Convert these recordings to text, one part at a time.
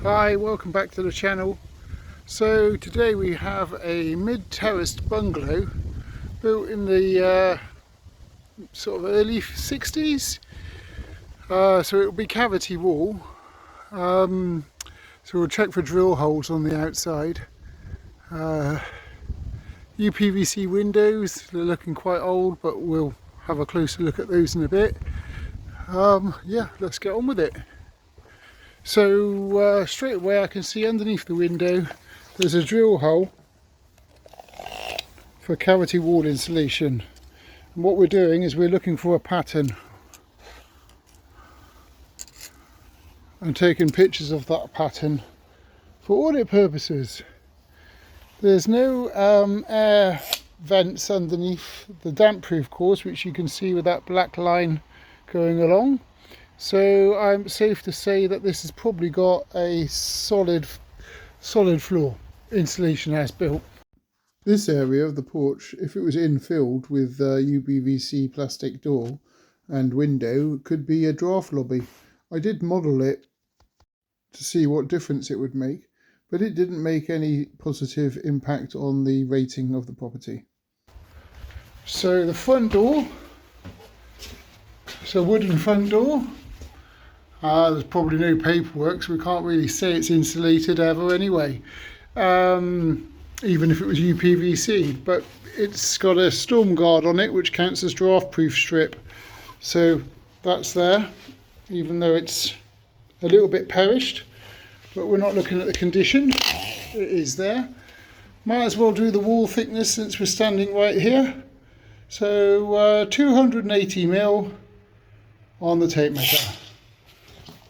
Hi, welcome back to the channel. So today we have a mid-terraced bungalow built in the sort of early 60s. So it will be cavity wall. So we'll check for drill holes on the outside. UPVC windows, they're looking quite old, but we'll have a closer look at those in a bit. Yeah, let's get on with it. So straight away I can see underneath the window there's a drill hole for cavity wall insulation. And what we're doing is we're looking for a pattern. I'm taking pictures of that pattern for audit purposes. There's no air vents underneath the damp proof course, which you can see with that black line going along. So I'm safe to say that this has probably got a solid floor insulation as built. This area of the porch, if it was infilled with UPVC plastic door and window, could be a draft lobby. I did model it to see what difference it would make, but it didn't make any positive impact on the rating of the property. So the front door, it's a wooden front door. There's probably no paperwork, so we can't really say it's insulated ever anyway, even if it was UPVC, but it's got a storm guard on it which counts as draft proof strip, so that's there, even though it's a little bit perished, but we're not looking at the condition. It is there. Might as well do the wall thickness since we're standing right here. So 280mm on the tape measure.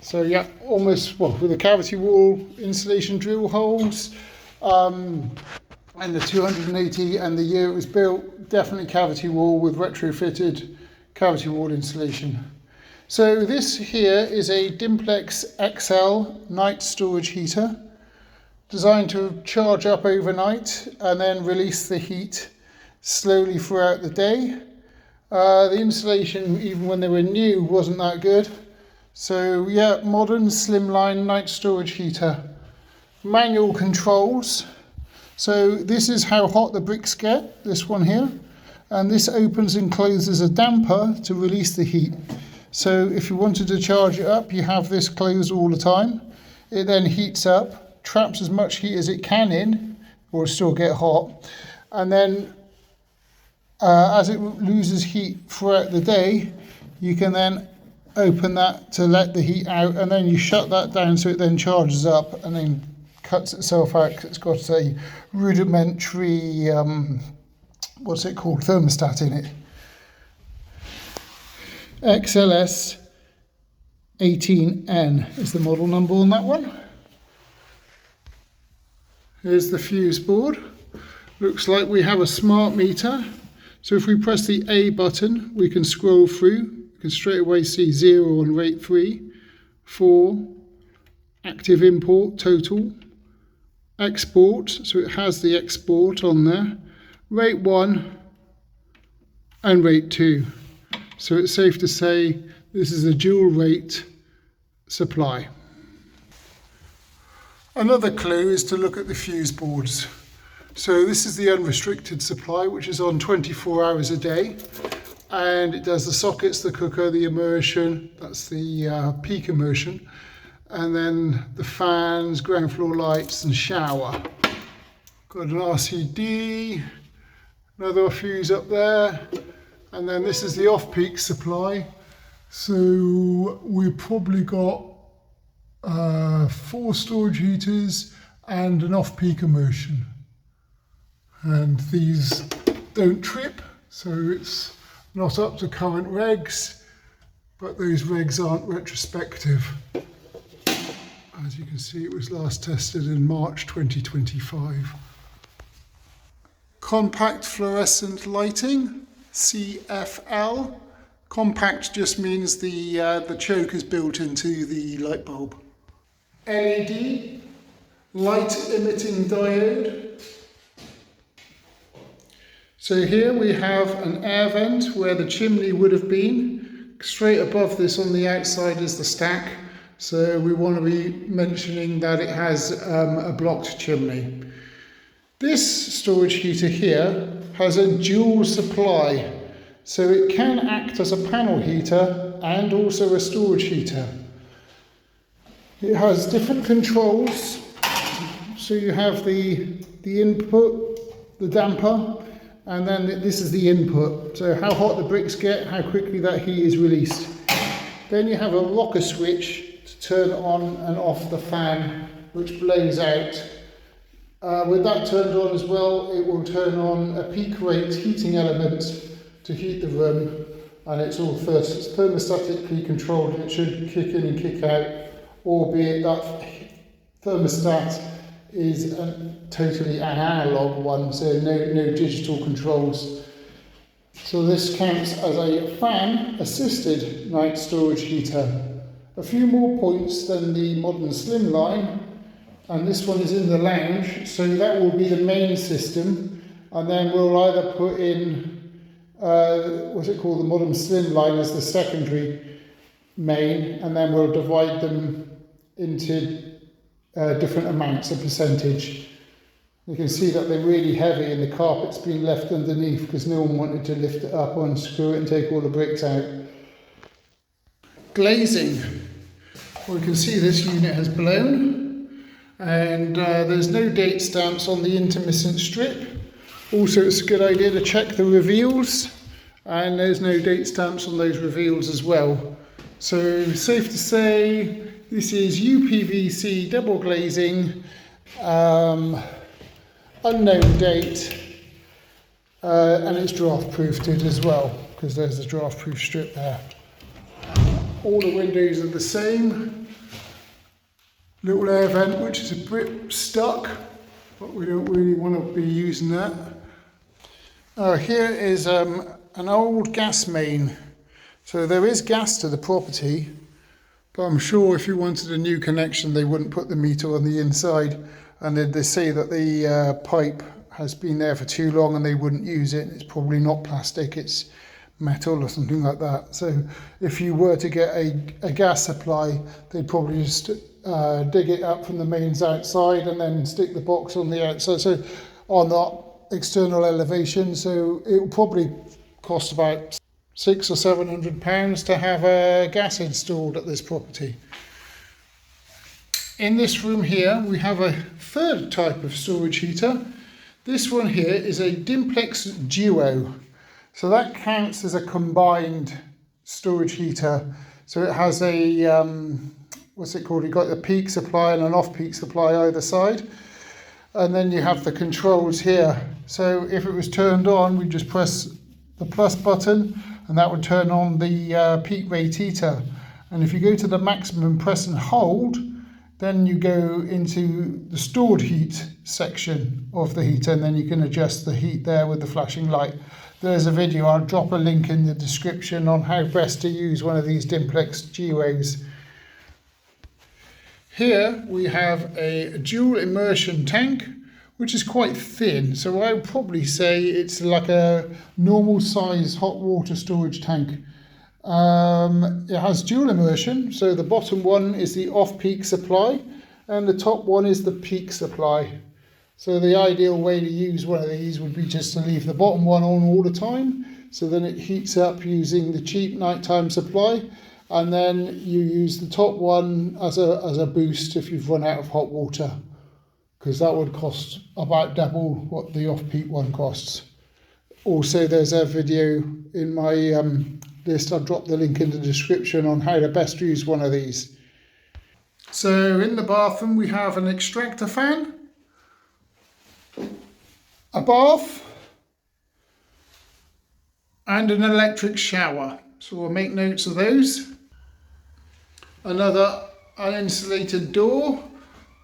So yeah, almost, well, with the cavity wall insulation drill holes and the 280 and the year it was built, definitely cavity wall with retrofitted cavity wall insulation. So this here is a Dimplex XL night storage heater designed to charge up overnight and then release the heat slowly throughout the day. The insulation, even when they were new, wasn't that good. So yeah, modern slimline night storage heater. Manual controls. So this is how hot the bricks get, this one here. And this opens and closes a damper to release the heat. So if you wanted to charge it up, you have this closed all the time. It then heats up, traps as much heat as it can in, or it'll still get hot. And then as it loses heat throughout the day, you can then open that to let the heat out, and then you shut that down so it then charges up and then cuts itself out because it's got a rudimentary, what's it called, thermostat in it. XLS 18N is the model number on that one. Here's the fuse board. Looks like we have a smart meter. So if we press the A button, we can scroll through. You can straight away see 0 on rate 3, 4, active import total, export, so it has the export on there, rate 1 and rate 2. So it's safe to say this is a dual rate supply. Another clue is to look at the fuse boards. So this is the unrestricted supply, which is on 24 hours a day. And it does the sockets, the cooker, the immersion, that's the peak immersion, and then the fans, ground floor lights and shower. Got an RCD, another fuse up there, and then this is the off-peak supply. So we've probably got 4 storage heaters and an off-peak immersion. And these don't trip, so it's not up to current regs, but those regs aren't retrospective. As you can see, it was last tested in March 2025. Compact fluorescent lighting, CFL. Compact just means the choke is built into the light bulb. LED, light emitting diode. So here we have an air vent where the chimney would have been. Straight above this on the outside is the stack, so we want to be mentioning that it has a blocked chimney. This storage heater here has a dual supply, so it can act as a panel heater and also a storage heater. It has different controls, so you have the input, the damper, and then this is the input, so how hot the bricks get, how quickly that heat is released. Then you have a rocker switch to turn on and off the fan, which blows out. With that turned on as well, it will turn on a peak rate heating element to heat the room, and it's all thermostatically controlled, and it should kick in and kick out, albeit that thermostat is totally an analog one, so no digital controls. So this counts as a fan assisted night storage heater. A few more points than the modern slimline, and this one is in the lounge, so that will be the main system, and then we'll either put in what's it called, the modern slimline as the secondary main, and then we'll divide them into different amounts of percentage. You can see that they're really heavy and the carpet's been left underneath because no one wanted to lift it up, unscrew it and take all the bricks out. Glazing. Well, you can see this unit has blown, and there's no date stamps on the intermittent strip. Also, it's a good idea to check the reveals, and there's no date stamps on those reveals as well. So safe to say this is UPVC double glazing, unknown date, and it's draft proofed as well, because there's the draft proof strip there. All the windows are the same. Little air vent, which is a bit stuck, but we don't really want to be using that. Here is an old gas main. So there is gas to the property, but I'm sure if you wanted a new connection, they wouldn't put the meter on the inside. And then they say that the pipe has been there for too long and they wouldn't use it. It's probably not plastic, it's metal or something like that. So if you were to get a gas supply, they'd probably just dig it up from the mains outside and then stick the box on the outside, so on that external elevation. So it will probably cost about £600 or £700 to have a gas installed at this property. In this room here we have a third type of storage heater. This one here is a Dimplex Duo, so that counts as a combined storage heater. So it has a what's it called, you've got the peak supply and an off-peak supply either side, and then you have the controls here. So if it was turned on, we just press the plus button and that would turn on the peak rate heater, and if you go to the maximum press and hold, then you go into the stored heat section of the heater, and then you can adjust the heat there with the flashing light. There's a video, I'll drop a link in the description on how best to use one of these Dimplex Duos. Here we have a dual immersion tank, which is quite thin, so I would probably say it's like a normal size hot water storage tank. It has dual immersion, so the bottom one is the off-peak supply and the top one is the peak supply. So the ideal way to use one of these would be just to leave the bottom one on all the time, so then it heats up using the cheap nighttime supply, and then you use the top one as a boost if you've run out of hot water, because that would cost about double what the off-peak one costs. Also, there's a video in my list, I'll drop the link in the description on how to best use one of these. So in the bathroom we have an extractor fan, a bath and an electric shower, so we'll make notes of those. Another uninsulated door,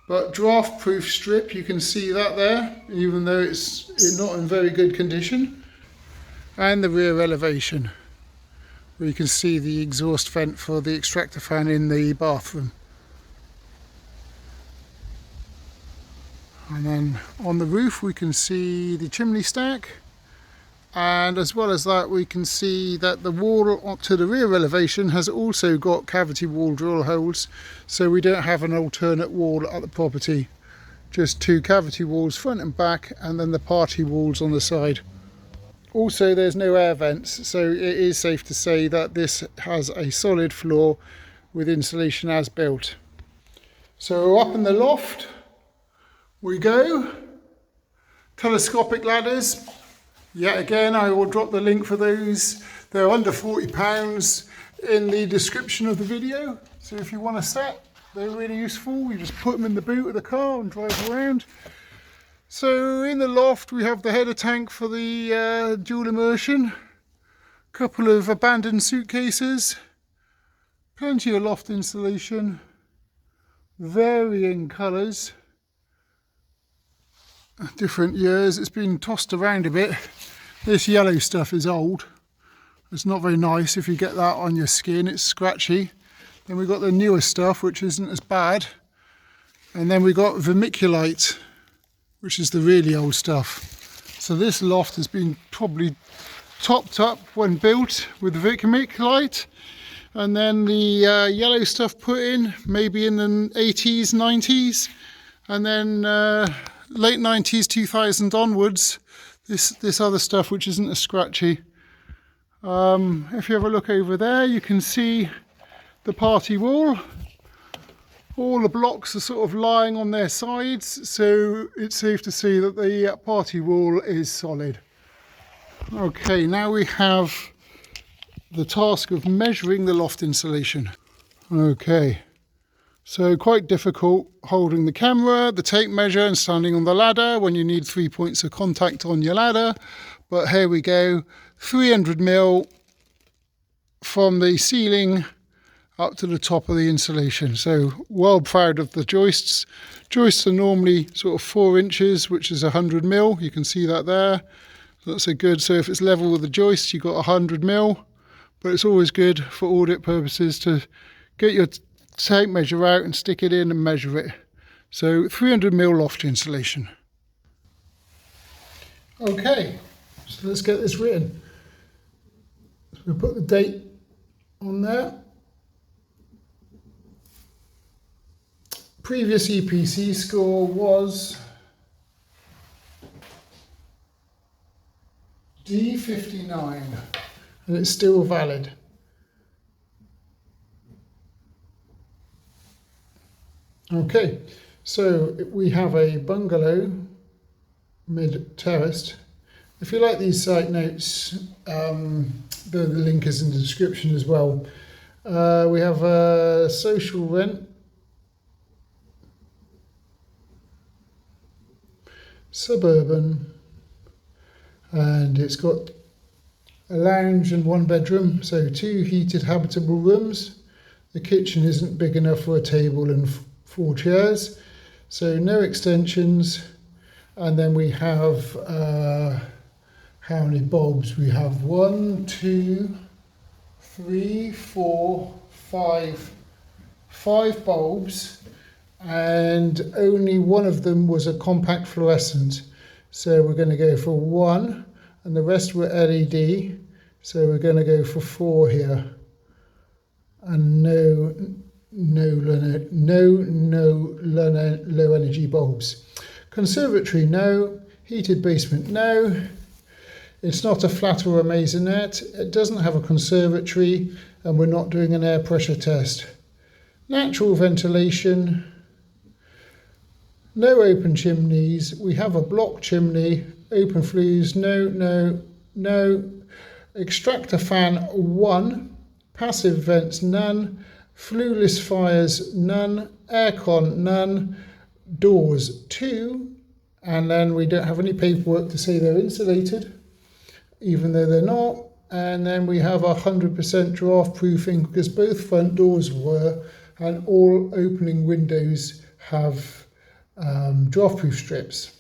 but draft proof strip, you can see that there, even though it's not in very good condition. And the rear elevation, where you can see the exhaust vent for the extractor fan in the bathroom. And then on the roof we can see the chimney stack And as well as that, we can see that the wall up to the rear elevation has also got cavity wall drill holes, so we don't have an alternate wall at the property, just 2 cavity walls front and back, and then the party walls on the side. Also, there's no air vents, so it is safe to say that this has a solid floor with insulation as built. So up in the loft we go. Telescopic ladders. Yet again, I will drop the link for those. They're under £40 in the description of the video. So if you want a set, they're really useful. You just put them in the boot of the car and drive around. So in the loft, we have the header tank for the dual immersion. A couple of abandoned suitcases. Plenty of loft insulation. Varying colours. Different years. It's been tossed around a bit. This yellow stuff is old. It's not very nice if you get that on your skin. It's scratchy. Then we've got the newer stuff, which isn't as bad. And then we've got vermiculite, which is the really old stuff. So this loft has been probably topped up when built with vermiculite. And then the yellow stuff put in, maybe in the 80s, 90s. And then late 90s, 2000 onwards, this other stuff which isn't as scratchy. If you have a look over there, you can see the party wall. All the blocks are sort of lying on their sides, so it's safe to say that the party wall is solid. Okay, now we have the task of measuring the loft insulation. Okay. So quite difficult holding the camera, the tape measure and standing on the ladder when you need 3 points of contact on your ladder. But here we go, 300mm from the ceiling up to the top of the insulation. So well proud of the joists. Joists are normally sort of 4 inches, which is 100mm. You can see that there. That's a good, so if it's level with the joist, you've got 100mm. But it's always good for audit purposes to get your tape measure out and stick it in and measure it. So 300mm loft insulation. Okay, so let's get this written. So we'll put the date on there. Previous EPC score was D59 and it's still valid. Okay, so we have a bungalow, mid-terraced. If you like these site notes, the link is in the description as well. We have a social rent, suburban, and it's got a lounge and 1 bedroom, so 2 heated habitable rooms. The kitchen isn't big enough for a table and 4 chairs, so no extensions. And then we have how many bulbs? We have 1, 2, 3, 4, 5 bulbs, and only one of them was a compact fluorescent, so we're going to go for 1, and the rest were LED, so we're going to go for 4 here. And no low energy bulbs. Conservatory, no. Heated basement, no. It's not a flat or a maisonette. It doesn't have a conservatory, and we're not doing an air pressure test. Natural ventilation, no open chimneys. We have a block chimney. Open flues, no. Extractor fan, 1. Passive vents, none. Flueless fires, none. Aircon, none. Doors, 2. And then we don't have any paperwork to say they're insulated, even though they're not. And then we have 100% draft proofing because both front doors were, and all opening windows have draft proof strips.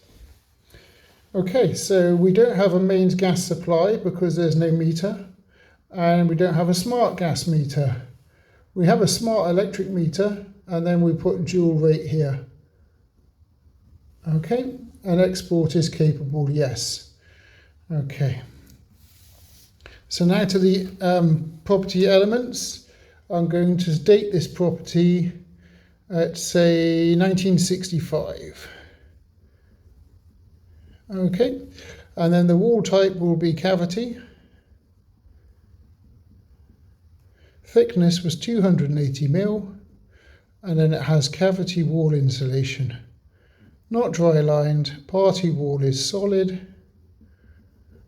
Okay, so we don't have a mains gas supply because there's no meter, and we don't have a smart gas meter. We have a smart electric meter, and then we put dual rate here. Okay, and export is capable, yes. Okay, So now to the property elements. I'm going to date this property at, say, 1965. Okay, and then the wall type will be cavity. Thickness was 280 mm, and then it has cavity wall insulation. Not dry lined, party wall is solid.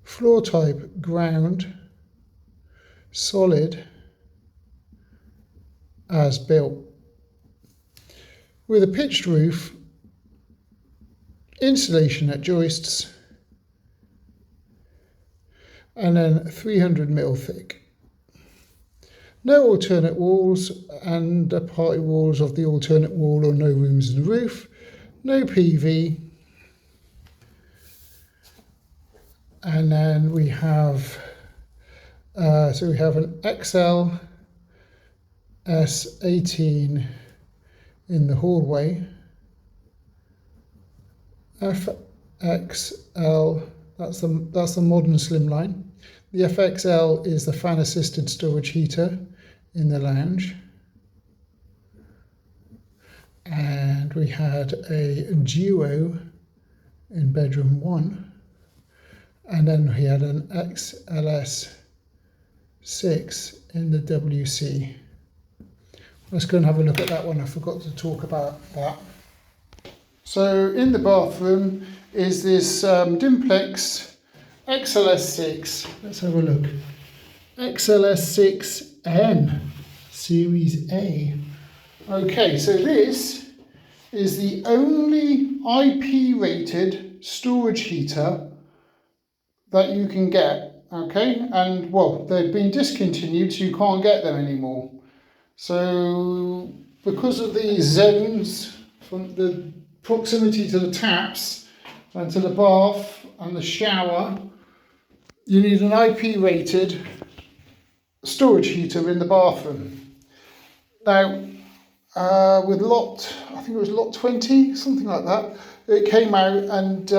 Floor type ground, solid, as built. With a pitched roof, insulation at joists, and then 300 mm thick. No alternate walls and the party walls of the alternate wall or no rooms in the roof. No PV. And then we have, we have an XL S18 in the hallway. FXL, that's the modern slimline. The FXL is the fan assisted storage heater in the lounge. And we had a duo in bedroom 1. And then we had an XLS 6 in the WC. Let's go and have a look at that one. I forgot to talk about that. So in the bathroom is this Dimplex XLS6. Let's have a look. XLS6N Series A. Okay, so this is the only IP rated storage heater that you can get. Okay, and well, they've been discontinued, so you can't get them anymore. So because of these zones, from the proximity to the taps and to the bath and the shower, you need an IP rated storage heater in the bathroom. Now with lot, I think it was lot 20, something like that, it came out, and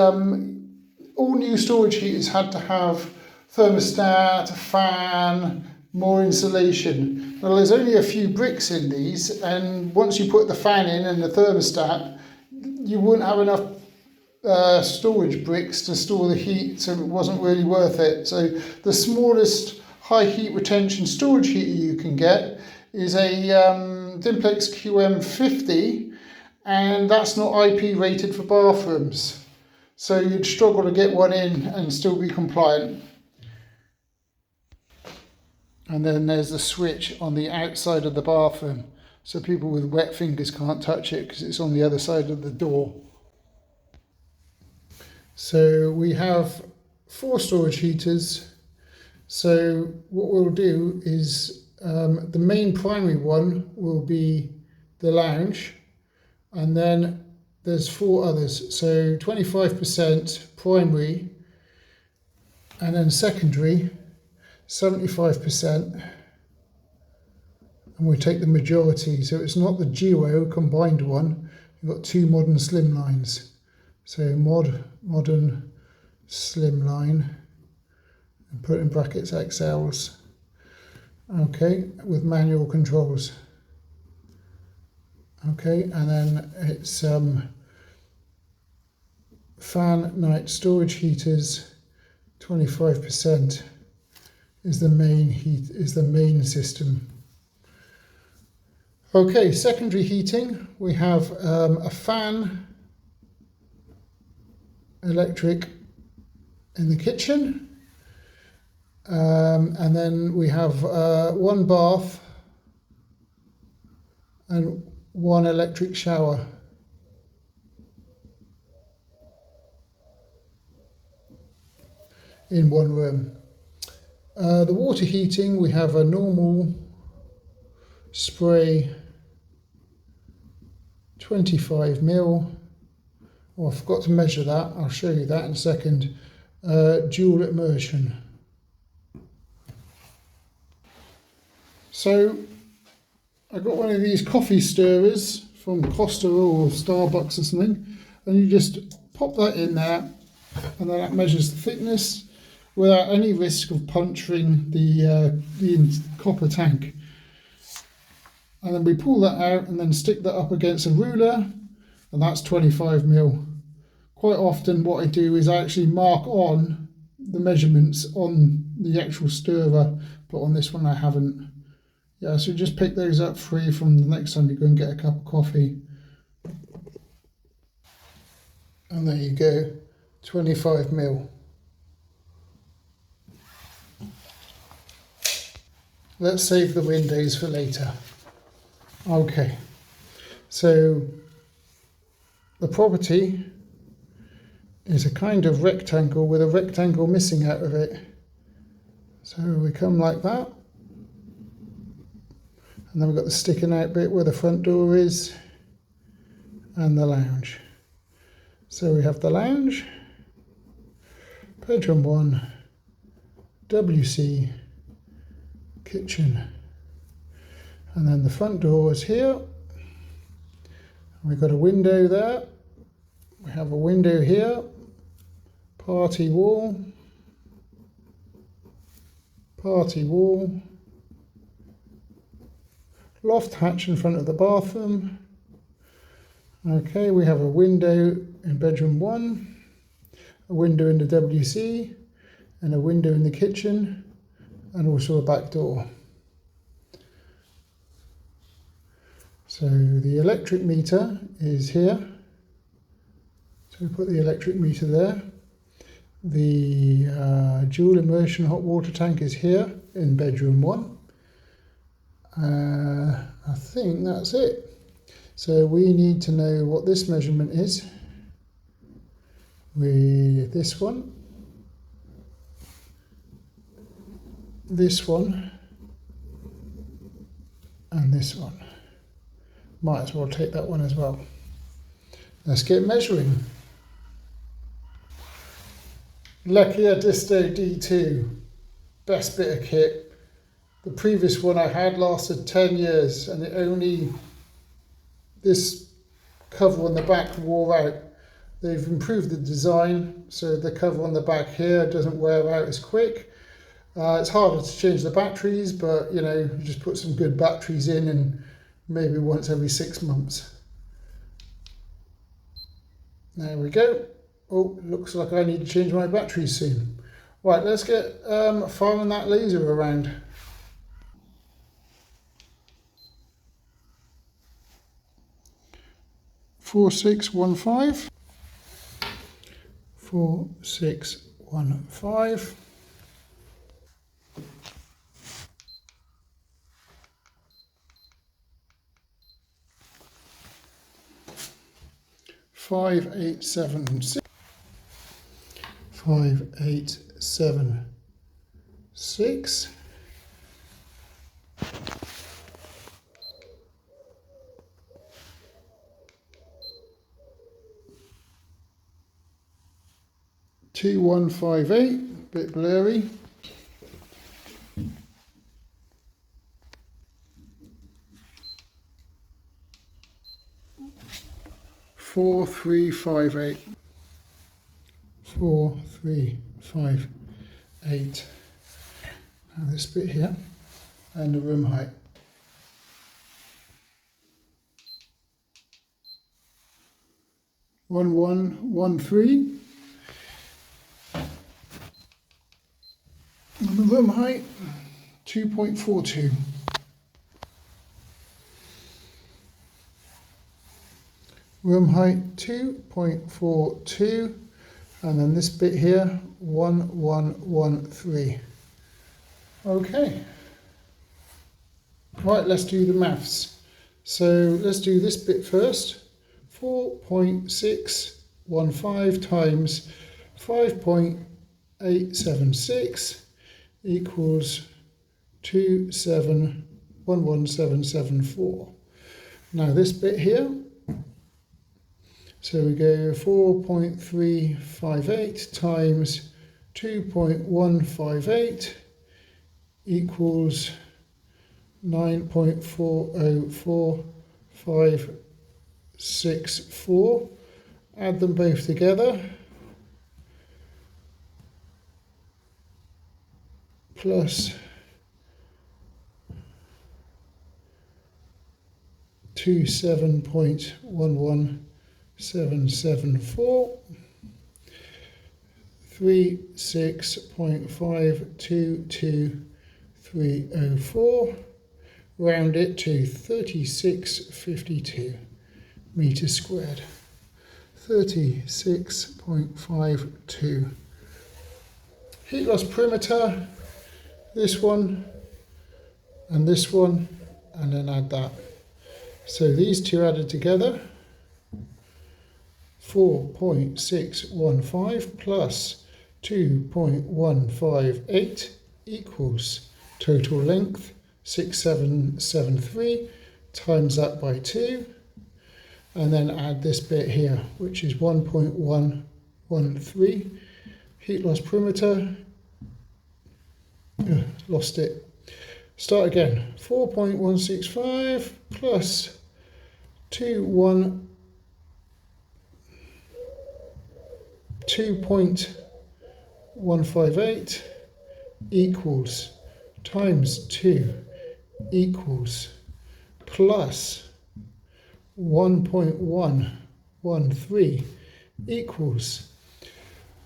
all new storage heaters had to have thermostat, a fan, more insulation. Well, there's only a few bricks in these, and once you put the fan in and the thermostat, you wouldn't have enough storage bricks to store the heat, so it wasn't really worth it. So the smallest high heat retention storage heater you can get is a Dimplex QM50, and that's not IP rated for bathrooms. So you'd struggle to get one in and still be compliant. And then there's a switch on the outside of the bathroom, so people with wet fingers can't touch it because it's on the other side of the door. So we have 4 storage heaters. So what we'll do is the main primary one will be the lounge, and then there's 4 others. So 25% primary, and then secondary 75%, and we take the majority. So it's not the duo combined one. You've got 2 modern slimlines. So modern slimline, and put in brackets XLs. Okay, with manual controls. Okay, and then it's fan night storage heaters. 25% is the main system. Okay, secondary heating. We have a fan, electric in the kitchen. And then we have 1 bath and 1 electric shower. In 1 room. The water heating, we have a normal spray 25 mil. Oh, I forgot to measure that. I'll show you that in a second. Dual immersion. So I got one of these coffee stirrers from Costa or Starbucks or something, and you just pop that in there, and then that measures the thickness, without any risk of puncturing the copper tank. And then we pull that out and then stick that up against a ruler, and that's 25mm. Quite often what I do is I actually mark on the measurements on the actual stirrer, but on this one I haven't. Yeah, so just pick those up free from the next time you go and get a cup of coffee. And there you go, 25mm. Let's save the windows for later. Okay, so the property is a kind of rectangle with a rectangle missing out of it. So we come like that, and then we've got the sticking out bit where the front door is, and the lounge. So we have the lounge, bedroom 1, WC, kitchen, and then the front door is here. We've got a window there, we have a window here, party wall, loft hatch in front of the bathroom. Okay, we have a window in bedroom 1, a window in the WC, and a window in the kitchen, and also a back door. So the electric meter is here. So we put the electric meter there. The dual immersion hot water tank is here in bedroom 1. I think that's it. So we need to know what this measurement is with this one, and this one. Might as well take that one as well. Let's get measuring. Lekia Disto D2, best bit of kit. The previous one I had lasted 10 years and this cover on the back wore out. They've improved the design, so the cover on the back here doesn't wear out as quick. It's harder to change the batteries, but you just put some good batteries in, and maybe once every 6 months. There we go. Oh, looks like I need to change my batteries soon. Right, let's get firing that laser around. Four, 6, 1, 5. 4, 6, 1, 5. 5, 8, 7, 6. 5, 8, 7, 6. Two, 1, 5, 8, bit blurry. 4, 3, 5, 8. 4, 3, 5, 8. Now this bit here, and the room height. One, 1, 3. And the room height, 2.42. Room height 2.42, and then this bit here 1113. Okay, right, let's do the maths. So let's do this bit first. 4.615 times 5.876 equals 27,11774. Now this bit here, so we go 4.358 times 2.158 equals 9.404564. Add them both together. plus 27.11774, 36.522304, round it to 3652 meters squared. 36.52. Heat loss perimeter, this one, and then add that. So these two added together, 4.615 plus 2.158 equals total length 6773, times that by 2, and then add this bit here, which is 1.113. Heat loss perimeter, lost it. Start again. 4.165 plus 2.158 equals times 2 equals plus 1.113 equals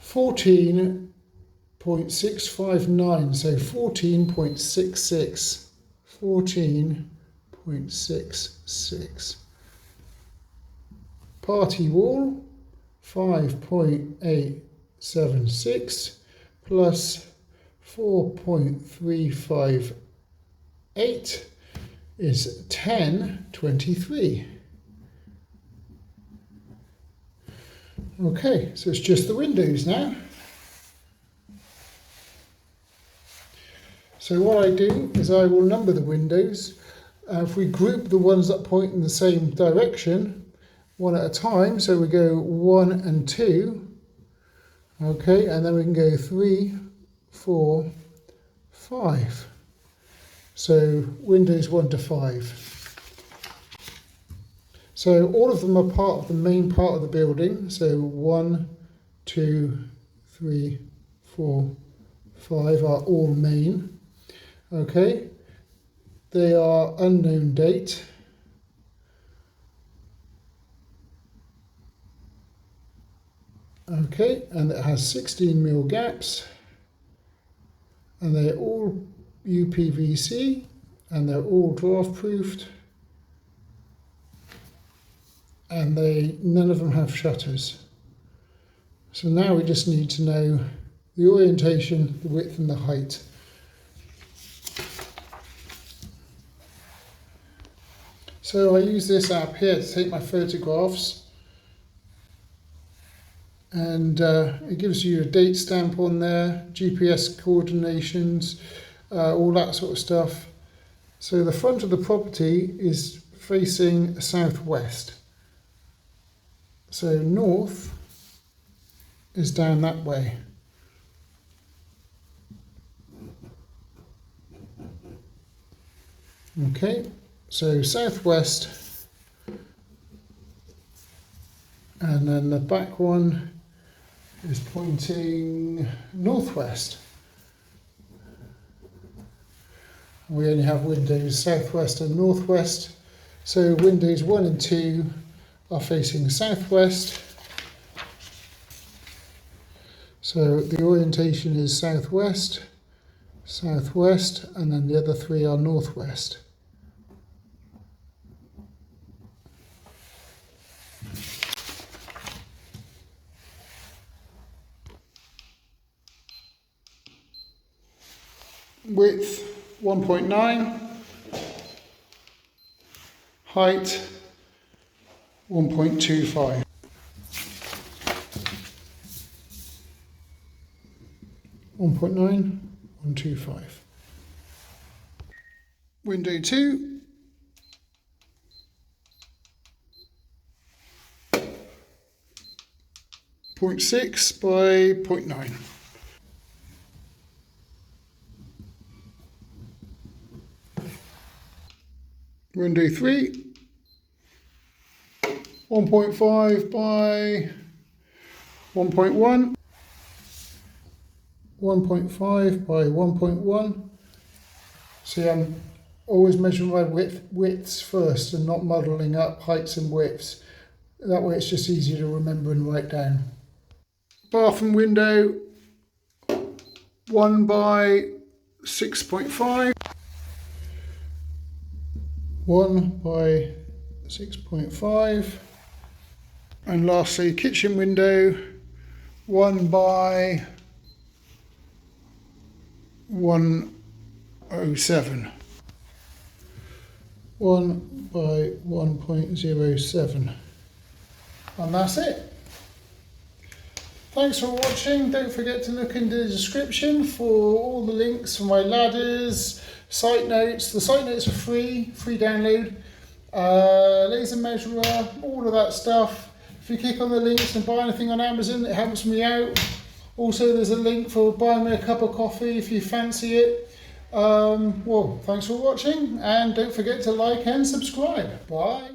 14.659, so 14.66. 14.66. Party wall, 5.876 plus 4.358 is 1023. Okay, so it's just the windows now. So what I do is I will number the windows. If we group the ones that point in the same direction, one at a time, so we go 1 and 2, okay, and then we can go 3, 4, 5. So windows 1 to 5. So all of them are part of the main part of the building. So 1, 2, 3, 4, 5 are all main. Okay, they are unknown date. Okay, and it has 16mm gaps, and they're all UPVC, and they're all draft proofed, and none of them have shutters. So now we just need to know the orientation, the width and the height. So I use this app here to take my photographs, and it gives you a date stamp on there, GPS coordinations, all that sort of stuff. So the front of the property is facing southwest. So north is down that way. Okay, so southwest, and then the back one is pointing northwest. We only have windows southwest and northwest, so windows 1 and 2 are facing southwest. So the orientation is southwest, southwest, and then the other 3 are northwest. Width 1.9, height 1.25. Window 2, 0.6 by 0.9. Window 3, 1.5 by 1.1. 1.5 by 1.1. See, I'm always measuring my widths first and not muddling up heights and widths. That way it's just easier to remember and write down. Bathroom window, 1 by 6.5. 1 by 6.5. And lastly, kitchen window, 1 by 107. 1 by 1.07. And that's it. Thanks for watching. Don't forget to look in the description for all the links for my ladders, site notes. The site notes are free download. Laser measurer, all of that stuff. If you click on the links and buy anything on Amazon, it helps me out. Also, there's a link for buying me a cup of coffee if you fancy it. Well, thanks for watching, and don't forget to like and subscribe. Bye.